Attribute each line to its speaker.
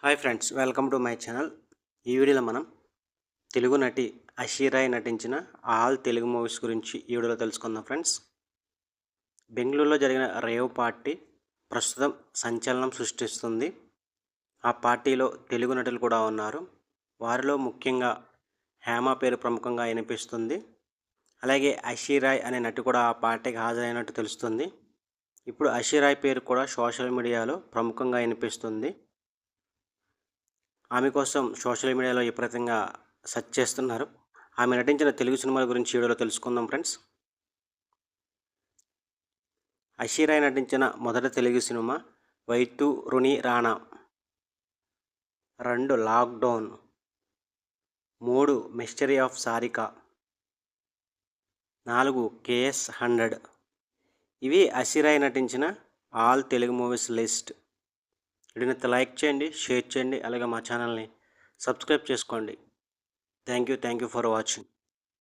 Speaker 1: Hi friends, welcome to my channel. ఈ వీడియోలో మనం తెలుగు నటి అషీరాయ్ నటించిన ఆల్ తెలుగు మూవీస్ గురించి ఈ వీడియోలో తెలుసుకుందాం ఫ్రెండ్స్. బెంగళూరులో జరిగిన రేవ్ పార్టీ ప్రస్తుతం సంచలనం సృష్టిస్తుంది. ఆ పార్టీలో తెలుగు నటులు కూడా ఉన్నారు. వారిలో ముఖ్యంగా హేమ పేరు ప్రముఖంగా వినిపిస్తుంది. అలాగే అషీరాయ్ అనే నటి కూడా ఆ పార్టీకి హాజరైనట్టు తెలుస్తుంది. ఇప్పుడు అషీరాయ్ పేరు కూడా సోషల్ మీడియాలో ప్రముఖంగా వినిపిస్తుంది. ఆమె కోసం సోషల్ మీడియాలో విపరీతంగా సెర్చ్ చేస్తున్నారు. ఆమె నటించిన తెలుగు సినిమాల గురించి వీడియోలో తెలుసుకుందాం ఫ్రెండ్స్. అషీరాయ్ నటించిన మొదటి తెలుగు సినిమా వైతు రుణి రాణా, 2 lockdown, 3 mystery of Sarika, 4 K S 100. ఇవి అషీరాయ్ నటించిన ఆల్ తెలుగు మూవీస్ లిస్ట్. వీడియోని లైక్ చేయండి, షేర్ చేయండి, అలాగే మా ఛానల్ని సబ్స్క్రైబ్ చేసుకోండి. Thank you for watching.